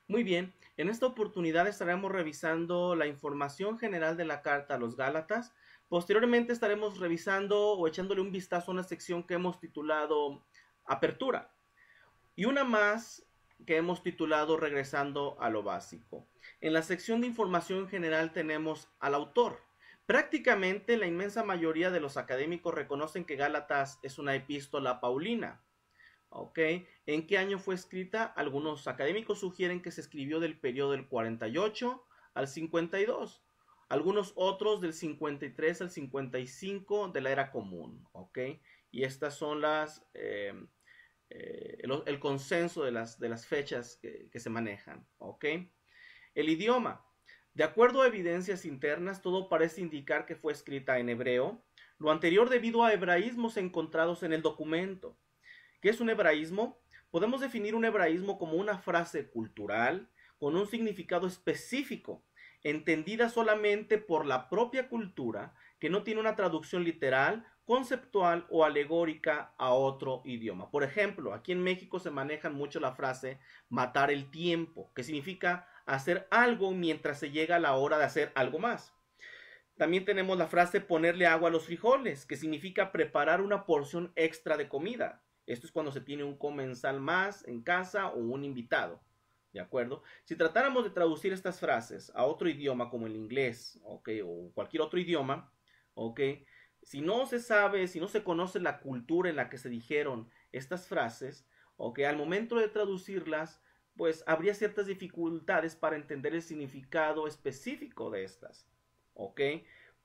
Muy bien, en esta oportunidad estaremos revisando la información general de la carta a los Gálatas. Posteriormente estaremos revisando o echándole un vistazo a una sección que hemos titulado Apertura y una más que hemos titulado Regresando a lo básico. En la sección de información general tenemos al autor. Prácticamente la inmensa mayoría de los académicos reconocen que Gálatas es una epístola paulina. ¿Ok? ¿En qué año fue escrita? Algunos académicos sugieren que se escribió del periodo del 48 al 52. Algunos otros del 53 al 55 de la era común. ¿Ok? Y estas son el consenso de las fechas que se manejan. ¿Ok? El idioma. De acuerdo a evidencias internas, todo parece indicar que fue escrita en hebreo. Lo anterior debido a hebraísmos encontrados en el documento. ¿Qué es un hebraísmo? Podemos definir un hebraísmo como una frase cultural con un significado específico, entendida solamente por la propia cultura, que no tiene una traducción literal, conceptual o alegórica a otro idioma. Por ejemplo, aquí en México se maneja mucho la frase matar el tiempo, que significa hacer algo mientras se llega la hora de hacer algo más. También tenemos la frase ponerle agua a los frijoles, que significa preparar una porción extra de comida. Esto es cuando se tiene un comensal más en casa o un invitado. ¿De acuerdo? Si tratáramos de traducir estas frases a otro idioma como el inglés, ¿ok? O cualquier otro idioma, ¿ok? Si no se sabe, si no se conoce la cultura en la que se dijeron estas frases, ¿ok? Al momento de traducirlas, pues habría ciertas dificultades para entender el significado específico de estas. ¿Ok?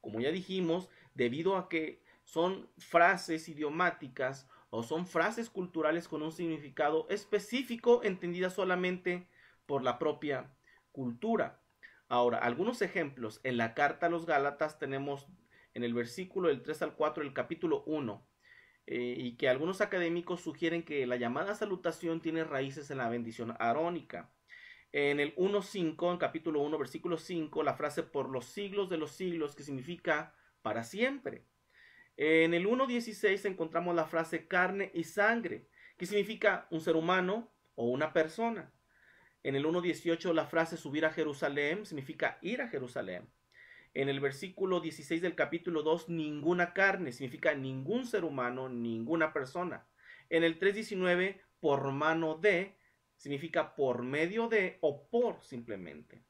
Como ya dijimos, debido a que son frases idiomáticas o son frases culturales con un significado específico entendidas solamente por la propia cultura. Ahora, algunos ejemplos. En la carta a los Gálatas tenemos en el versículo del 3 al 4 del capítulo 1, y que algunos académicos sugieren que la llamada salutación tiene raíces en la bendición arónica. En el 1.5, en capítulo 1, versículo 5, la frase por los siglos de los siglos, que significa para siempre. En el 1.16 encontramos la frase carne y sangre, que significa un ser humano o una persona. En el 1.18 la frase subir a Jerusalén significa ir a Jerusalén. En el versículo 16 del capítulo 2, ninguna carne significa ningún ser humano, ninguna persona. En el 3.19, por mano de significa por medio de o por simplemente.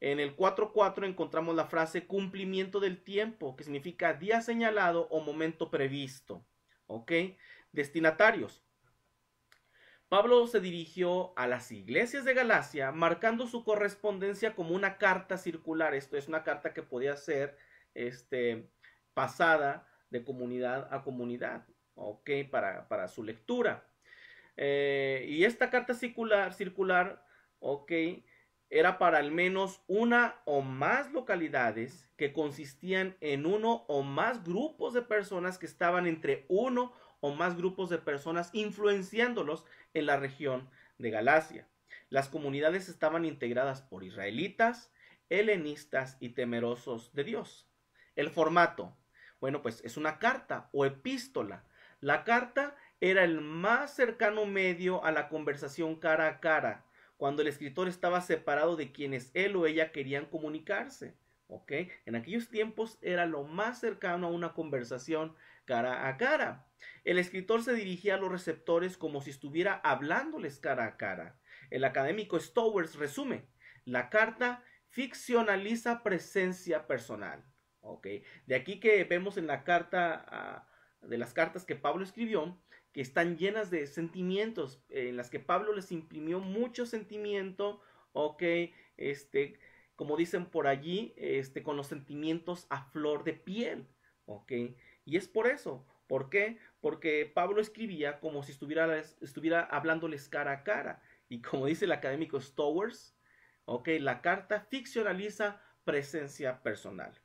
En el 4.4 encontramos la frase cumplimiento del tiempo, que significa día señalado o momento previsto. ¿Ok? Destinatarios. Pablo se dirigió a las iglesias de Galacia, marcando su correspondencia como una carta circular. Esto es una carta que podía ser pasada de comunidad a comunidad, ¿ok? Para su lectura. Y esta carta circular, ok, era para al menos una o más localidades que consistían en uno o más grupos de personas que estaban entre uno o más grupos de personas influenciándolos en la región de Galacia. Las comunidades estaban integradas por israelitas, helenistas y temerosos de Dios. El formato, bueno, pues es una carta o epístola. La carta era el más cercano medio a la conversación cara a cara, cuando el escritor estaba separado de quienes él o ella querían comunicarse. ¿Ok? En aquellos tiempos era lo más cercano a una conversación cara a cara. El escritor se dirigía a los receptores como si estuviera hablándoles cara a cara. El académico Stowers resume: la carta ficcionaliza presencia personal. ¿Ok? De aquí que vemos en la carta, de las cartas que Pablo escribió, que están llenas de sentimientos, en las que Pablo les imprimió mucho sentimiento, ok, como dicen por allí, con los sentimientos a flor de piel, ok, y es por eso. ¿Por qué? Porque Pablo escribía como si estuviera hablándoles cara a cara, y como dice el académico Stowers, ok, la carta ficcionaliza presencia personal.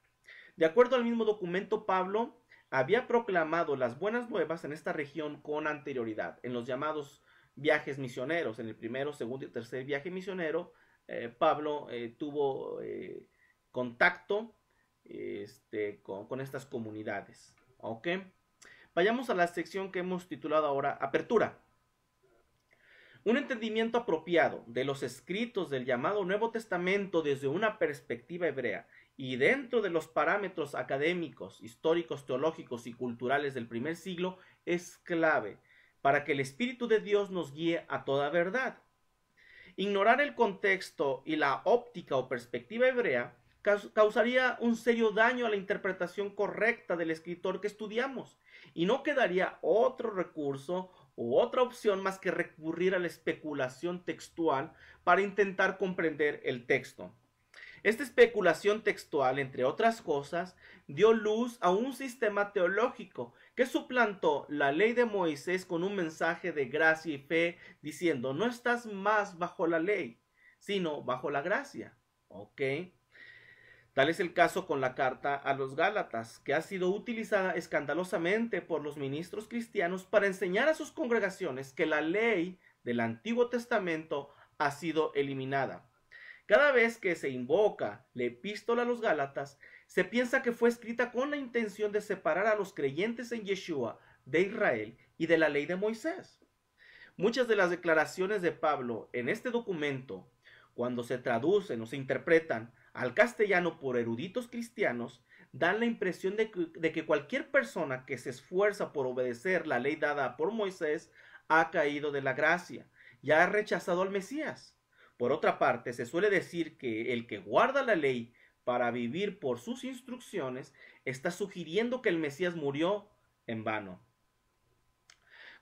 De acuerdo al mismo documento, Pablo había proclamado las buenas nuevas en esta región con anterioridad, en los llamados viajes misioneros. En el primero, segundo y tercer viaje misionero, Pablo tuvo contacto con estas comunidades. ¿Ok? Vayamos a la sección que hemos titulado ahora Apertura. Un entendimiento apropiado de los escritos del llamado Nuevo Testamento desde una perspectiva hebrea y dentro de los parámetros académicos, históricos, teológicos y culturales del primer siglo es clave para que el Espíritu de Dios nos guíe a toda verdad. Ignorar el contexto y la óptica o perspectiva hebrea causaría un serio daño a la interpretación correcta del escritor que estudiamos, y no quedaría otro recurso u otra opción más que recurrir a la especulación textual para intentar comprender el texto. Esta especulación textual, entre otras cosas, dio luz a un sistema teológico que suplantó la ley de Moisés con un mensaje de gracia y fe, diciendo: no estás más bajo la ley, sino bajo la gracia. ¿Ok? Tal es el caso con la carta a los Gálatas, que ha sido utilizada escandalosamente por los ministros cristianos para enseñar a sus congregaciones que la ley del Antiguo Testamento ha sido eliminada. Cada vez que se invoca la epístola a los Gálatas, se piensa que fue escrita con la intención de separar a los creyentes en Yeshua de Israel y de la ley de Moisés. Muchas de las declaraciones de Pablo en este documento, cuando se traducen o se interpretan al castellano por eruditos cristianos, dan la impresión de que cualquier persona que se esfuerza por obedecer la ley dada por Moisés ha caído de la gracia y ha rechazado al Mesías. Por otra parte, se suele decir que el que guarda la ley para vivir por sus instrucciones está sugiriendo que el Mesías murió en vano.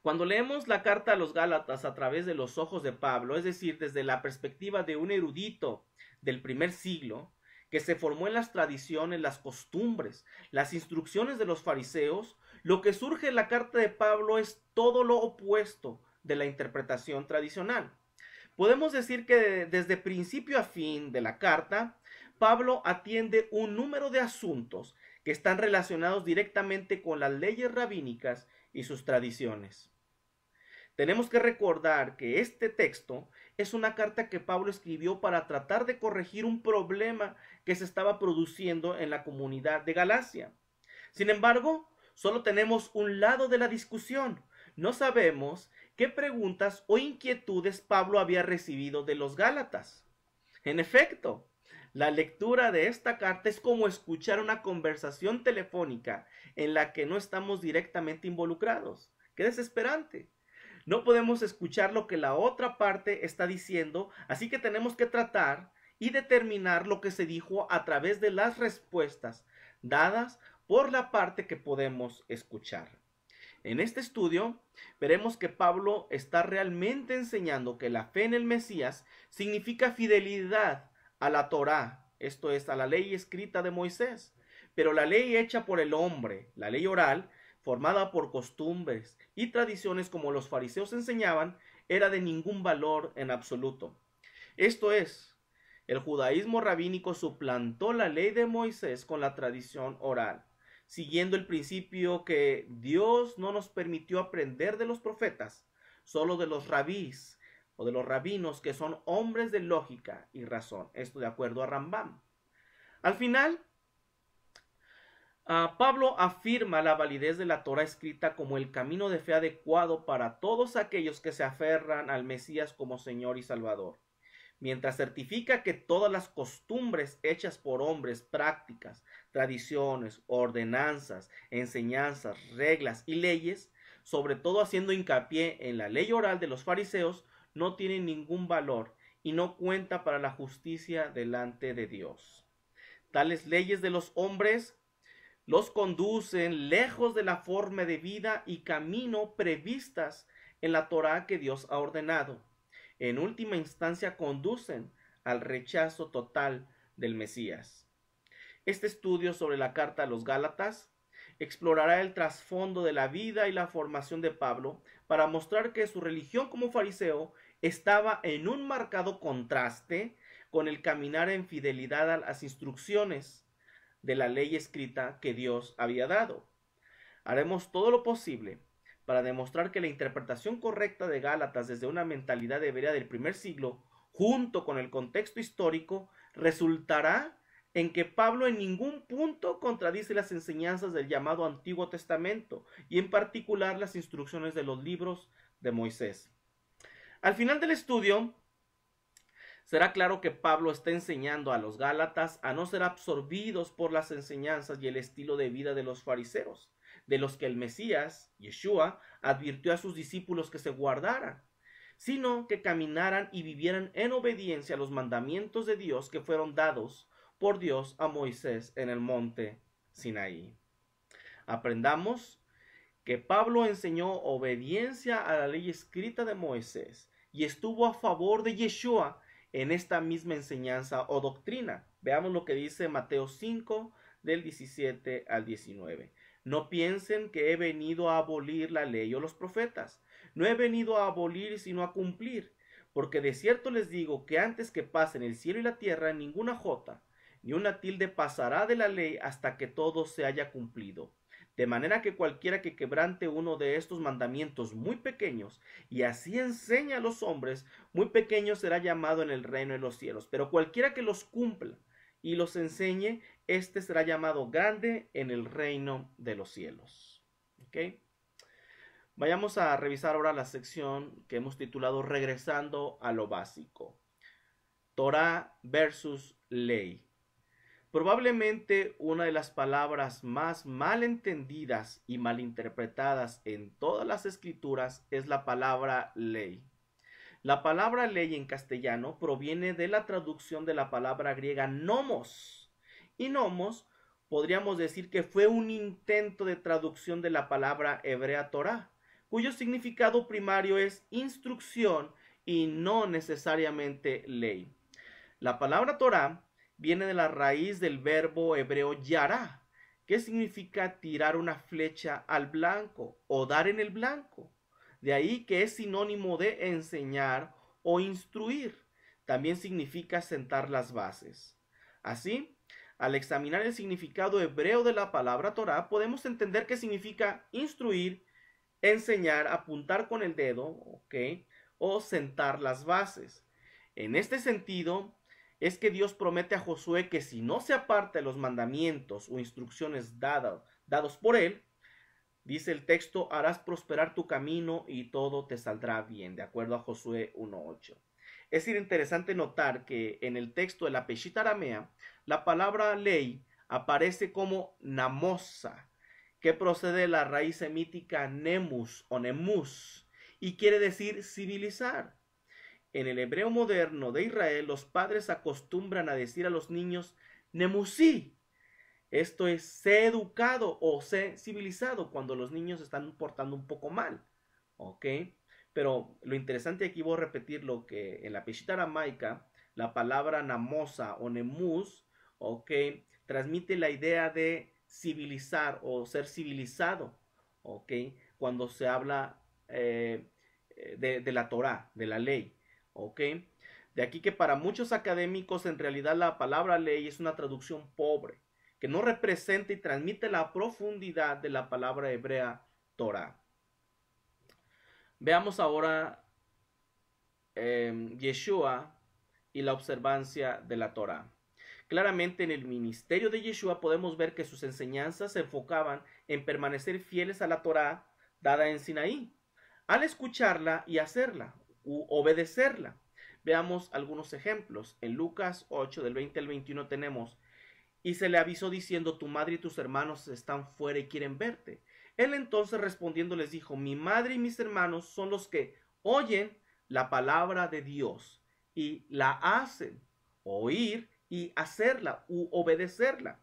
Cuando leemos la carta a los Gálatas a través de los ojos de Pablo, es decir, desde la perspectiva de un erudito del primer siglo, que se formó en las tradiciones, las costumbres, las instrucciones de los fariseos, lo que surge en la carta de Pablo es todo lo opuesto de la interpretación tradicional. Podemos decir que desde principio a fin de la carta, Pablo atiende un número de asuntos que están relacionados directamente con las leyes rabínicas y sus tradiciones. Tenemos que recordar que este texto es una carta que Pablo escribió para tratar de corregir un problema que se estaba produciendo en la comunidad de Galacia. Sin embargo, solo tenemos un lado de la discusión. No sabemos qué preguntas o inquietudes Pablo había recibido de los Gálatas. En efecto, la lectura de esta carta es como escuchar una conversación telefónica en la que no estamos directamente involucrados. ¡Qué desesperante! No podemos escuchar lo que la otra parte está diciendo, así que tenemos que tratar y determinar lo que se dijo a través de las respuestas dadas por la parte que podemos escuchar. En este estudio veremos que Pablo está realmente enseñando que la fe en el Mesías significa fidelidad a la Torá, esto es, a la ley escrita de Moisés, pero la ley hecha por el hombre, la ley oral, formada por costumbres y tradiciones como los fariseos enseñaban, era de ningún valor en absoluto. Esto es, el judaísmo rabínico suplantó la ley de Moisés con la tradición oral, siguiendo el principio que Dios no nos permitió aprender de los profetas, solo de los rabís o de los rabinos, que son hombres de lógica y razón. Esto de acuerdo a Rambam. Al final, Pablo afirma la validez de la Torá escrita como el camino de fe adecuado para todos aquellos que se aferran al Mesías como Señor y Salvador, mientras certifica que todas las costumbres hechas por hombres, prácticas, tradiciones, ordenanzas, enseñanzas, reglas y leyes, sobre todo haciendo hincapié en la ley oral de los fariseos, no tienen ningún valor y no cuenta para la justicia delante de Dios. Tales leyes de los hombres los conducen lejos de la forma de vida y camino previstas en la Torá que Dios ha ordenado. En última instancia conducen al rechazo total del Mesías. Este estudio sobre la carta a los Gálatas explorará el trasfondo de la vida y la formación de Pablo para mostrar que su religión como fariseo estaba en un marcado contraste con el caminar en fidelidad a las instrucciones de la ley escrita que Dios había dado. Haremos todo lo posible para demostrar que la interpretación correcta de Gálatas desde una mentalidad hebrea del primer siglo, junto con el contexto histórico, resultará en que Pablo en ningún punto contradice las enseñanzas del llamado Antiguo Testamento, y en particular las instrucciones de los libros de Moisés. Al final del estudio, será claro que Pablo está enseñando a los Gálatas a no ser absorbidos por las enseñanzas y el estilo de vida de los fariseos, de los que el Mesías, Yeshua, advirtió a sus discípulos que se guardaran, sino que caminaran y vivieran en obediencia a los mandamientos de Dios que fueron dados por Dios a Moisés en el monte Sinaí. Aprendamos que Pablo enseñó obediencia a la ley escrita de Moisés y estuvo a favor de Yeshua en esta misma enseñanza o doctrina. Veamos lo que dice Mateo 5 del 17 al 19. No piensen que he venido a abolir la ley o los profetas. No he venido a abolir sino a cumplir. Porque de cierto les digo que antes que pasen el cielo y la tierra, ninguna jota ni una tilde pasará de la ley hasta que todo se haya cumplido. De manera que cualquiera que quebrante uno de estos mandamientos muy pequeños y así enseñe a los hombres, muy pequeño será llamado en el reino de los cielos. Pero cualquiera que los cumpla y los enseñe, éste será llamado grande en el reino de los cielos. ¿Okay? Vayamos a revisar ahora la sección que hemos titulado Regresando a lo básico. Torah versus ley. Probablemente una de las palabras más mal entendidas y malinterpretadas en todas las escrituras es la palabra ley. La palabra ley en castellano proviene de la traducción de la palabra griega nomos. Y nomos podríamos decir que fue un intento de traducción de la palabra hebrea Torah, cuyo significado primario es instrucción y no necesariamente ley. La palabra Torah viene de la raíz del verbo hebreo yará, que significa tirar una flecha al blanco o dar en el blanco. De ahí que es sinónimo de enseñar o instruir. También significa sentar las bases. Así, al examinar el significado hebreo de la palabra Torah, podemos entender que significa instruir, enseñar, apuntar con el dedo, ¿ok? O sentar las bases. En este sentido, es que Dios promete a Josué que si no se aparta de los mandamientos o instrucciones dados por él, dice el texto, harás prosperar tu camino y todo te saldrá bien, de acuerdo a Josué 1:8. Es interesante notar que en el texto de la Peshit aramea, la palabra ley aparece como namosa, que procede de la raíz semítica nemus o nemus, y quiere decir civilizar. En el hebreo moderno de Israel, los padres acostumbran a decir a los niños nemusí. Esto es, sé educado o sé civilizado cuando los niños están portando un poco mal. ¿Ok? Pero lo interesante aquí voy a repetir lo que en la Peshit aramaica, la palabra namosa o nemus, ¿ok? Transmite la idea de civilizar o ser civilizado. ¿Ok? Cuando se habla de la Torah, de la ley. ¿Ok? De aquí que para muchos académicos en realidad la palabra ley es una traducción pobre, que no representa y transmite la profundidad de la palabra hebrea Torah. Veamos ahora Yeshua y la observancia de la Torah. Claramente en el ministerio de Yeshua podemos ver que sus enseñanzas se enfocaban en permanecer fieles a la Torah dada en Sinaí, al escucharla y hacerla, u obedecerla. Veamos algunos ejemplos. En Lucas 8, del 20 al 21 tenemos, y se le avisó diciendo, tu madre y tus hermanos están fuera y quieren verte. Él entonces respondiendo les dijo, mi madre y mis hermanos son los que oyen la palabra de Dios y la hacen. Oír y hacerla u obedecerla.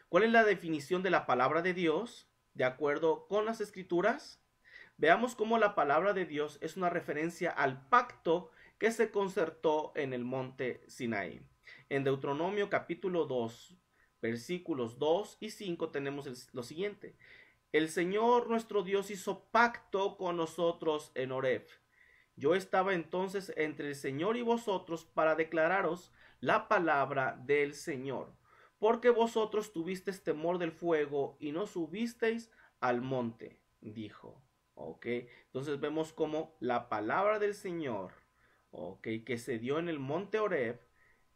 ¿Cuál es la definición de la palabra de Dios de acuerdo con las escrituras? Veamos cómo la palabra de Dios es una referencia al pacto que se concertó en el monte Sinaí. En Deuteronomio capítulo 2, versículos 2 y 5 tenemos lo siguiente. El Señor nuestro Dios hizo pacto con nosotros en Horeb. Yo estaba entonces entre el Señor y vosotros para declararos la palabra del Señor, porque vosotros tuvisteis temor del fuego y no subisteis al monte, dijo. Ok, entonces vemos como la palabra del Señor, ok, que se dio en el monte Horeb,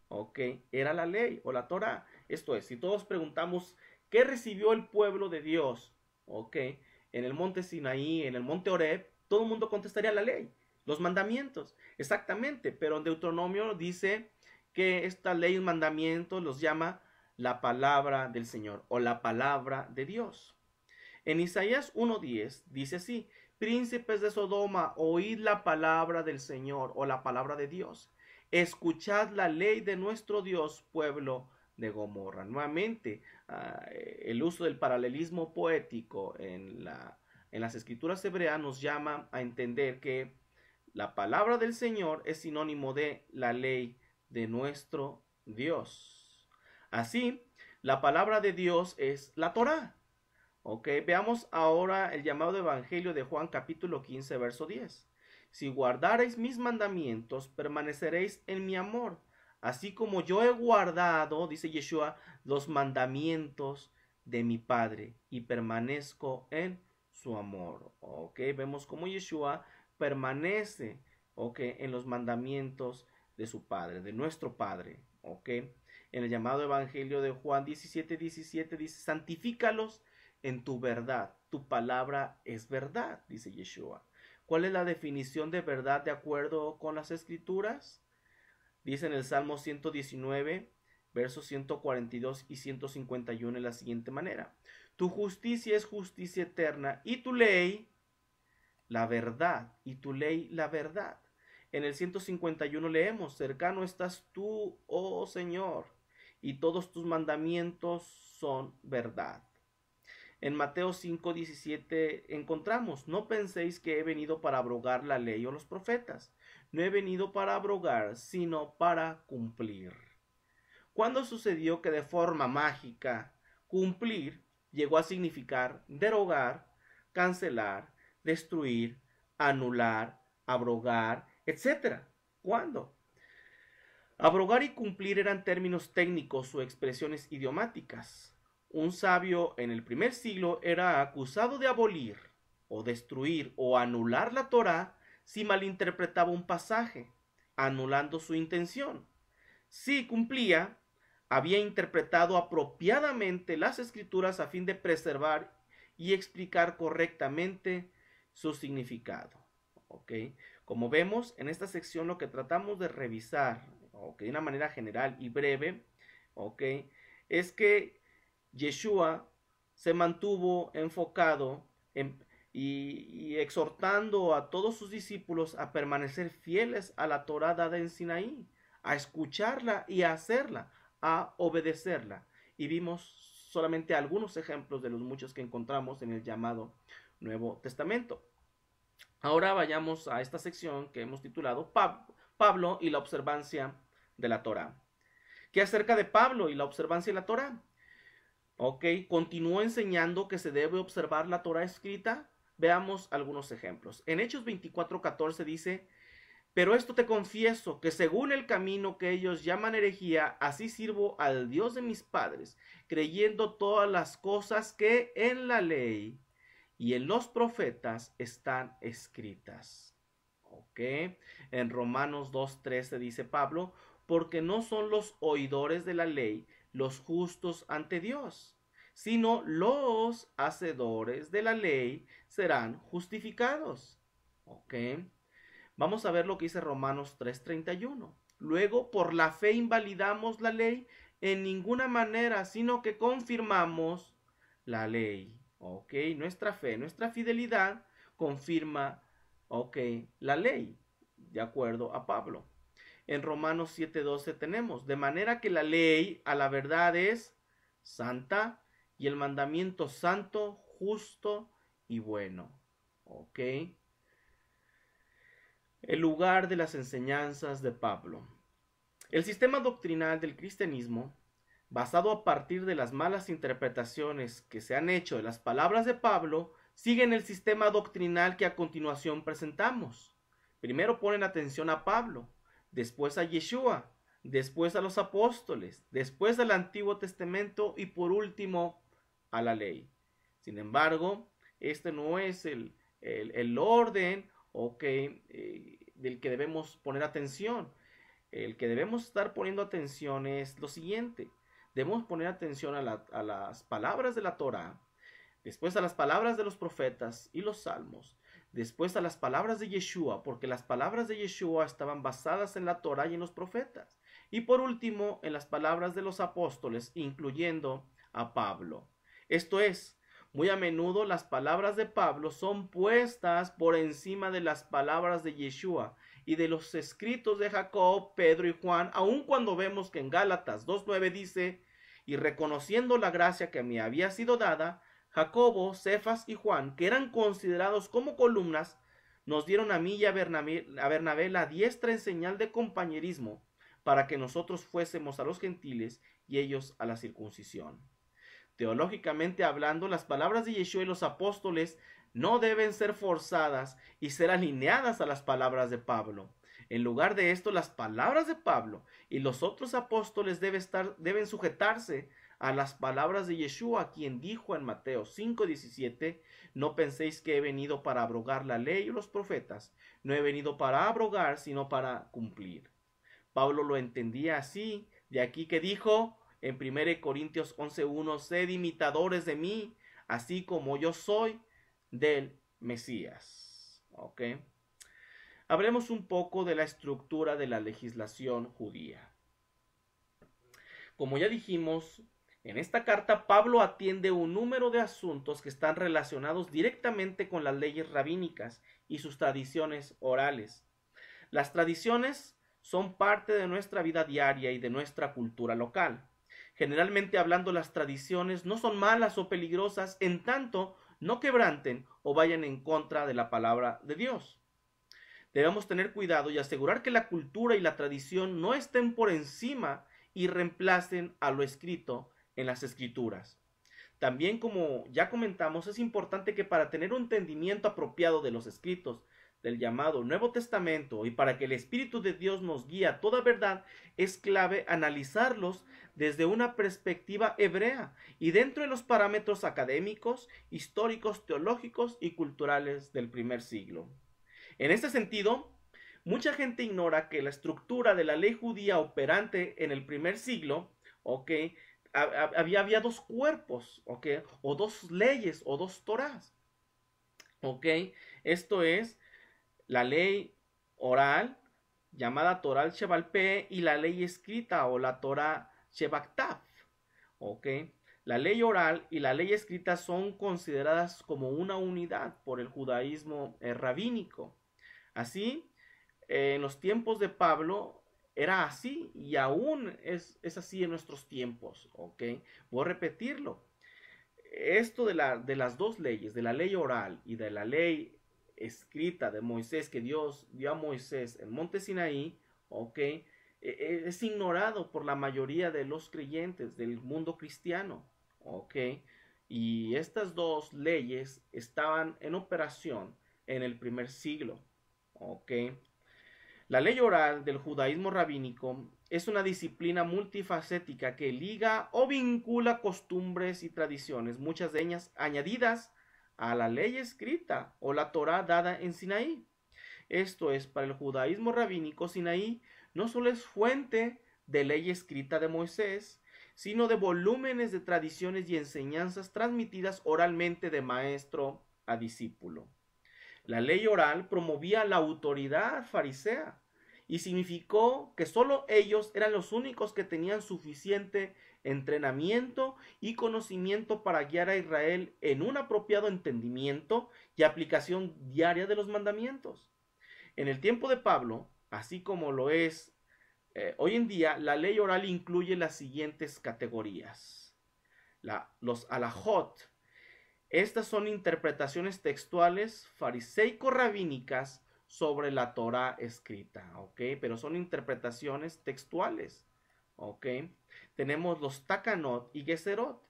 ok, era la ley o la Torah. Esto es, si todos preguntamos qué recibió el pueblo de Dios, ok, en el monte Sinaí, en el monte Horeb, todo el mundo contestaría la ley. Los mandamientos, exactamente, pero en Deuteronomio dice que esta ley y mandamientos los llama la palabra del Señor o la palabra de Dios. En Isaías 1:10 dice así: príncipes de Sodoma, oíd la palabra del Señor o la palabra de Dios. Escuchad la ley de nuestro Dios, pueblo de Gomorra. Nuevamente, el uso del paralelismo poético en las escrituras hebreas nos llama a entender que la palabra del Señor es sinónimo de la ley de nuestro Dios. Así, la palabra de Dios es la Torá. Ok, veamos ahora el llamado evangelio de Juan capítulo 15, verso 10. Si guardareis mis mandamientos, permaneceréis en mi amor, así como yo he guardado, dice Yeshua, los mandamientos de mi Padre y permanezco en su amor. Ok, vemos cómo Yeshua permanece, ok, en los mandamientos de su Padre, de nuestro Padre. Ok, en el llamado evangelio de Juan 17:17 dice: santifícalos en tu verdad, tu palabra es verdad, dice Yeshua. ¿Cuál es la definición de verdad de acuerdo con las escrituras? Dice en el Salmo 119, versos 142 y 151 de la siguiente manera: tu justicia es justicia eterna y tu ley la verdad, y tu ley la verdad. En el 151 leemos: cercano estás tú, oh Señor, y todos tus mandamientos son verdad. En Mateo 5:17 encontramos: no penséis que he venido para abrogar la ley o los profetas. No he venido para abrogar, sino para cumplir. ¿Cuándo sucedió que de forma mágica cumplir llegó a significar derogar, cancelar, destruir, anular, abrogar, etcétera? ¿Cuándo? Abrogar y cumplir eran términos técnicos o expresiones idiomáticas. Un sabio en el primer siglo era acusado de abolir o destruir o anular la Torá si malinterpretaba un pasaje, anulando su intención. Si cumplía, había interpretado apropiadamente las escrituras a fin de preservar y explicar correctamente su significado. ¿Ok? Como vemos en esta sección, lo que tratamos de revisar, ¿ok?, de una manera general y breve, ¿ok?, es que Yeshua se mantuvo enfocado y exhortando a todos sus discípulos a permanecer fieles a la Torá dada en Sinaí, a escucharla y a hacerla, a obedecerla. Y vimos solamente algunos ejemplos de los muchos que encontramos en el llamado Nuevo Testamento. Ahora vayamos a esta sección que hemos titulado Pablo y la observancia de la Torá. ¿Qué acerca de Pablo y la observancia de la Torá? Ok, continuó enseñando que se debe observar la Torá escrita. Veamos algunos ejemplos. En Hechos 24:14 dice: pero esto te confieso, que según el camino que ellos llaman herejía, así sirvo al Dios de mis padres, creyendo todas las cosas que en la ley y en los profetas están escritas. Ok, en Romanos 2:13 dice Pablo: porque no son los oidores de la ley los justos ante Dios, sino los hacedores de la ley serán justificados. Ok, vamos a ver lo que dice Romanos 3:31. Luego, por la fe invalidamos la ley en ninguna manera, sino que confirmamos la ley. Ok, nuestra fe, nuestra fidelidad confirma, ok, la ley, de acuerdo a Pablo. En Romanos 7:12 tenemos: de manera que la ley a la verdad es santa y el mandamiento santo, justo y bueno. Ok. El lugar de las enseñanzas de Pablo. El sistema doctrinal del cristianismo, basado a partir de las malas interpretaciones que se han hecho de las palabras de Pablo, siguen el sistema doctrinal que a continuación presentamos. Primero ponen atención a Pablo, después a Yeshua, después a los apóstoles, después al Antiguo Testamento y por último a la ley. Sin embargo, este no es el orden del que debemos poner atención. El que debemos estar poniendo atención es lo siguiente: debemos poner atención a las palabras de la Torá, después a las palabras de los profetas y los salmos, después a las palabras de Yeshua, porque las palabras de Yeshua estaban basadas en la Torá y en los profetas, y por último en las palabras de los apóstoles, incluyendo a Pablo. Esto es, muy a menudo las palabras de Pablo son puestas por encima de las palabras de Yeshua y de los escritos de Jacob, Pedro y Juan, aun cuando vemos que en Gálatas 2:9 dice: y reconociendo la gracia que me había sido dada, Jacobo, Cefas y Juan, que eran considerados como columnas, nos dieron a mí y a Bernabé la diestra en señal de compañerismo, para que nosotros fuésemos a los gentiles y ellos a la circuncisión. Teológicamente hablando, las palabras de Yeshua y los apóstoles no deben ser forzadas y ser alineadas a las palabras de Pablo. En lugar de esto, las palabras de Pablo y los otros apóstoles deben sujetarse a las palabras de Yeshua, quien dijo en Mateo 5:17: no penséis que he venido para abrogar la ley y los profetas, no he venido para abrogar, sino para cumplir. Pablo lo entendía así, de aquí que dijo en 1 Corintios 11:1: sed imitadores de mí, así como yo soy del Mesías. ¿Ok? Hablemos un poco de la estructura de la legislación judía. Como ya dijimos, en esta carta Pablo atiende un número de asuntos que están relacionados directamente con las leyes rabínicas y sus tradiciones orales. Las tradiciones son parte de nuestra vida diaria y de nuestra cultura local. Generalmente hablando, las tradiciones no son malas o peligrosas en tanto no quebranten o vayan en contra de la palabra de Dios. Debemos tener cuidado y asegurar que la cultura y la tradición no estén por encima y reemplacen a lo escrito en las escrituras. También, como ya comentamos, es importante que para tener un entendimiento apropiado de los escritos del llamado Nuevo Testamento y para que el Espíritu de Dios nos guíe a toda verdad, es clave analizarlos desde una perspectiva hebrea y dentro de los parámetros académicos, históricos, teológicos y culturales del primer siglo. En este sentido, mucha gente ignora que la estructura de la ley judía operante en el primer siglo, había dos cuerpos, o dos leyes, o dos torás. Esto es la ley oral, llamada Torah Shebalpeh, y la ley escrita, o la Torah Shebaktav. La ley oral y la ley escrita son consideradas como una unidad por el judaísmo rabínico. Así, en los tiempos de Pablo era así y aún es así en nuestros tiempos. Voy a repetirlo. Esto de las dos leyes, de la ley oral y de la ley escrita de Moisés, que Dios dio a Moisés en Monte Sinaí, es ignorado por la mayoría de los creyentes del mundo cristiano. Y estas dos leyes estaban en operación en el primer siglo. La ley oral del judaísmo rabínico es una disciplina multifacética que liga o vincula costumbres y tradiciones, muchas de ellas añadidas a la ley escrita o la Torá dada en Sinaí. Esto es, para el judaísmo rabínico, Sinaí no solo es fuente de ley escrita de Moisés, sino de volúmenes de tradiciones y enseñanzas transmitidas oralmente de maestro a discípulo. La ley oral promovía la autoridad farisea y significó que solo ellos eran los únicos que tenían suficiente entrenamiento y conocimiento para guiar a Israel en un apropiado entendimiento y aplicación diaria de los mandamientos. En el tiempo de Pablo, así como lo es hoy en día, la ley oral incluye las siguientes categorías. Los alajot. Estas son interpretaciones textuales fariseico-rabínicas sobre la Torá escrita, pero son interpretaciones textuales, Tenemos los takanot y geserot.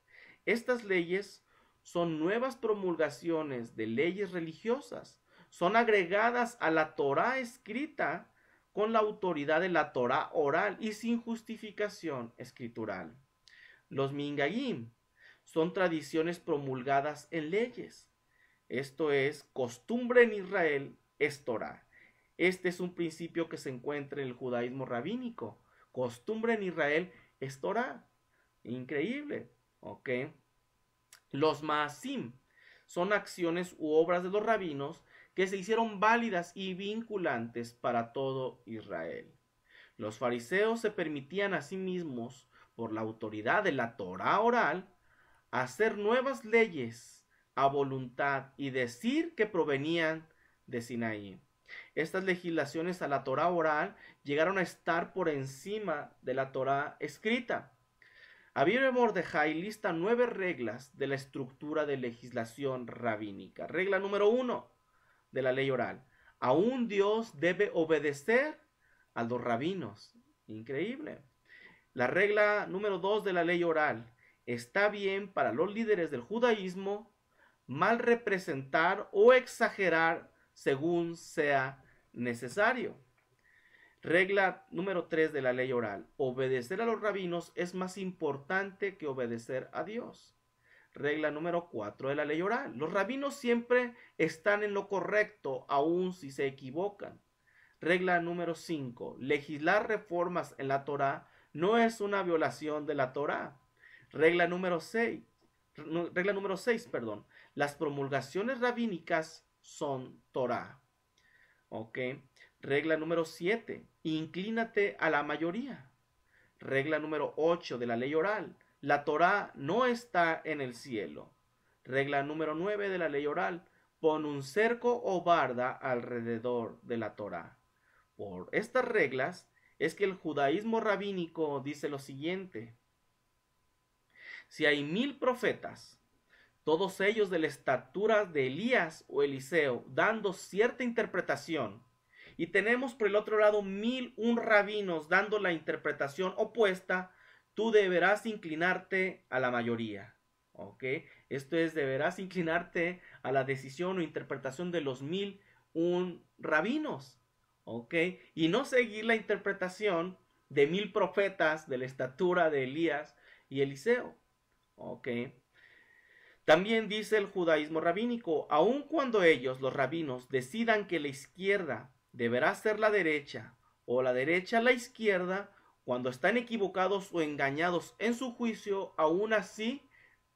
Estas leyes son nuevas promulgaciones de leyes religiosas, son agregadas a la Torá escrita con la autoridad de la Torá oral y sin justificación escritural. Los mingayim son tradiciones promulgadas en leyes. Esto es, costumbre en Israel es Torá. Este es un principio que se encuentra en el judaísmo rabínico. Costumbre en Israel es Torá. Increíble. Los maasim son acciones u obras de los rabinos que se hicieron válidas y vinculantes para todo Israel. Los fariseos se permitían a sí mismos, por la autoridad de la Torá oral, hacer nuevas leyes a voluntad y decir que provenían de Sinaí. Estas legislaciones a la Torá oral llegaron a estar por encima de la Torá escrita. Abir Mordejai lista 9 reglas de la estructura de legislación rabínica. Regla número 1 de la ley oral. Aún Dios debe obedecer a los rabinos. Increíble. La regla número 2 de la ley oral. Está bien para los líderes del judaísmo mal representar o exagerar según sea necesario. Regla número 3 de la ley oral. Obedecer a los rabinos es más importante que obedecer a Dios. Regla número 4 de la ley oral. Los rabinos siempre están en lo correcto, aun si se equivocan. Regla número 5. Legislar reformas en la Torá no es una violación de la Torá. Regla número 6. Las promulgaciones rabínicas son Torá. ¿Ok? Regla número 7. Inclínate a la mayoría. Regla número 8 de la ley oral. La Torá no está en el cielo. Regla número 9 de la ley oral. Pon un cerco o barda alrededor de la Torá. Por estas reglas es que el judaísmo rabínico dice lo siguiente. Si hay 1000 profetas, todos ellos de la estatura de Elías o Eliseo, dando cierta interpretación, y tenemos por el otro lado 1001 rabinos dando la interpretación opuesta, tú deberás inclinarte a la mayoría. ¿Ok? Esto es, deberás inclinarte a la decisión o interpretación de los 1001 rabinos. ¿Ok? Y no seguir la interpretación de 1000 profetas de la estatura de Elías y Eliseo. ¿Ok? También dice el judaísmo rabínico, aun cuando ellos, los rabinos, decidan que la izquierda deberá ser la derecha o la derecha la izquierda, cuando están equivocados o engañados en su juicio, aún así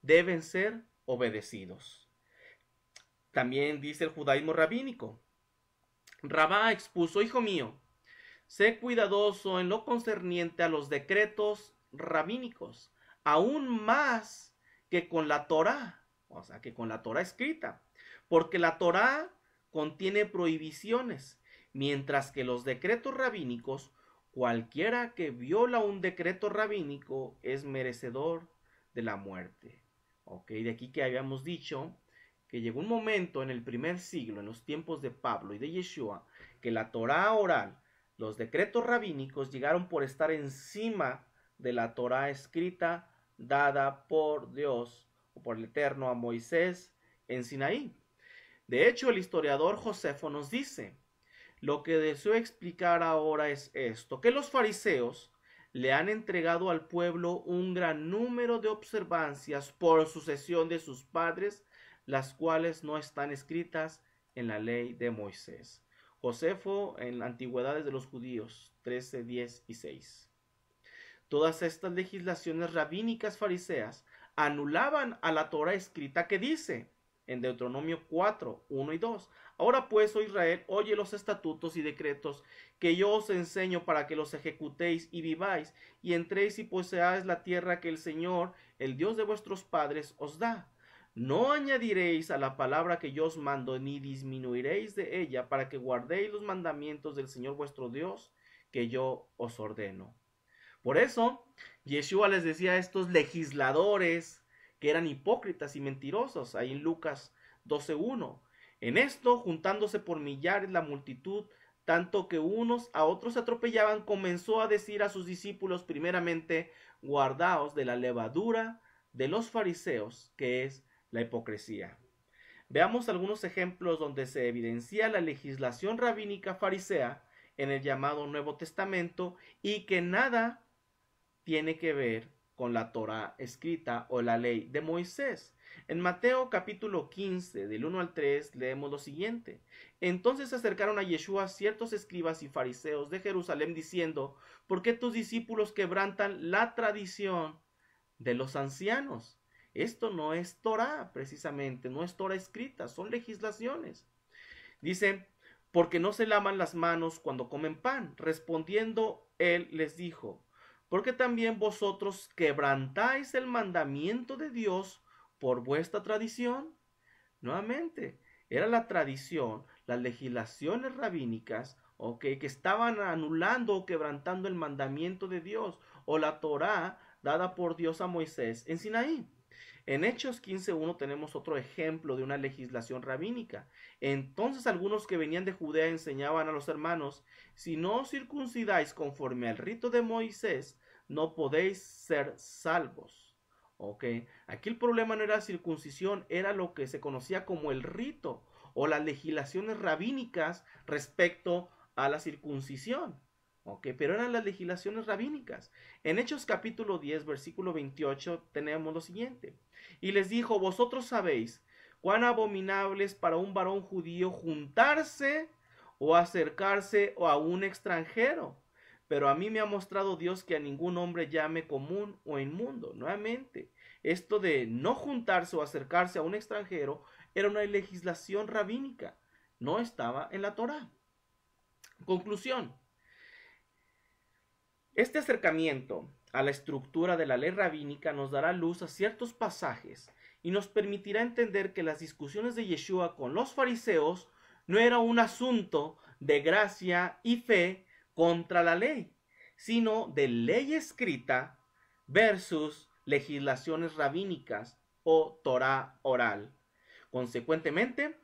deben ser obedecidos. También dice el judaísmo rabínico, Rabá expuso, hijo mío, sé cuidadoso en lo concerniente a los decretos rabínicos, aún más que con la Torá, o sea, que con la Torá escrita, porque la Torá contiene prohibiciones, mientras que los decretos rabínicos, cualquiera que viola un decreto rabínico es merecedor de la muerte. Ok, de aquí que habíamos dicho que llegó un momento en el primer siglo, en los tiempos de Pablo y de Yeshua, que la Torá oral, los decretos rabínicos llegaron por estar encima de la Torá escrita dada por Dios o por el Eterno a Moisés en Sinaí. De hecho, el historiador Josefo nos dice, lo que deseo explicar ahora es esto, que los fariseos le han entregado al pueblo un gran número de observancias por sucesión de sus padres, las cuales no están escritas en la ley de Moisés. Josefo en Antigüedades de los Judíos 13, 10 y 6. Todas estas legislaciones rabínicas fariseas anulaban a la Torá escrita que dice en Deuteronomio 4, 1 y 2. Ahora pues, oh Israel, oye los estatutos y decretos que yo os enseño para que los ejecutéis y viváis, y entréis y poseáis la tierra que el Señor, el Dios de vuestros padres, os da. No añadiréis a la palabra que yo os mando, ni disminuiréis de ella, para que guardéis los mandamientos del Señor vuestro Dios, que yo os ordeno. Por eso, Yeshua les decía a estos legisladores que eran hipócritas y mentirosos, ahí en Lucas 12:1. En esto, juntándose por millares la multitud, tanto que unos a otros se atropellaban, comenzó a decir a sus discípulos primeramente, guardaos de la levadura de los fariseos, que es la hipocresía. Veamos algunos ejemplos donde se evidencia la legislación rabínica farisea en el llamado Nuevo Testamento y que nada tiene que ver con la Torá escrita o la ley de Moisés. En Mateo capítulo 15, del 1 al 3, leemos lo siguiente. Entonces se acercaron a Yeshua ciertos escribas y fariseos de Jerusalén diciendo, ¿por qué tus discípulos quebrantan la tradición de los ancianos? Esto no es Torá, precisamente, no es Torá escrita, son legislaciones. Dice, porque no se lavan las manos cuando comen pan. Respondiendo él les dijo, porque también vosotros quebrantáis el mandamiento de Dios por vuestra tradición. Nuevamente, era la tradición, las legislaciones rabínicas, que estaban anulando o quebrantando el mandamiento de Dios o la Torá dada por Dios a Moisés en Sinaí. En Hechos 15.1 tenemos otro ejemplo de una legislación rabínica. Entonces algunos que venían de Judea enseñaban a los hermanos, si no os circuncidáis conforme al rito de Moisés, no podéis ser salvos. Ok, aquí el problema no era la circuncisión, era lo que se conocía como el rito o las legislaciones rabínicas respecto a la circuncisión. Ok, pero eran las legislaciones rabínicas. En Hechos capítulo 10, versículo 28, tenemos lo siguiente. Y les dijo, vosotros sabéis cuán abominable es para un varón judío juntarse o acercarse a un extranjero. Pero a mí me ha mostrado Dios que a ningún hombre llame común o inmundo. Nuevamente, esto de no juntarse o acercarse a un extranjero era una legislación rabínica. No estaba en la Torá. Conclusión. Este acercamiento a la estructura de la ley rabínica nos dará luz a ciertos pasajes y nos permitirá entender que las discusiones de Yeshua con los fariseos no era un asunto de gracia y fe contra la ley, sino de ley escrita versus legislaciones rabínicas o Torah oral. Consecuentemente,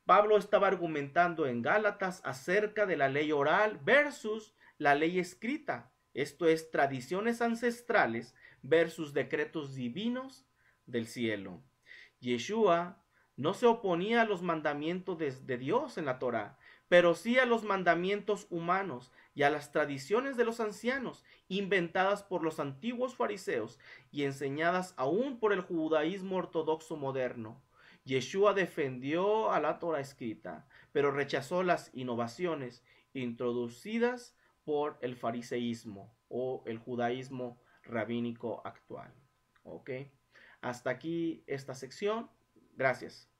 Pablo estaba argumentando en Gálatas acerca de la ley oral versus la ley escrita, esto es, tradiciones ancestrales versus decretos divinos del cielo. Yeshua no se oponía a los mandamientos de Dios en la Torá, pero sí a los mandamientos humanos y a las tradiciones de los ancianos, inventadas por los antiguos fariseos y enseñadas aún por el judaísmo ortodoxo moderno. Yeshua defendió a la Torá escrita, pero rechazó las innovaciones introducidas por el fariseísmo o el judaísmo rabínico actual. ¿Ok? Hasta aquí esta sección. Gracias.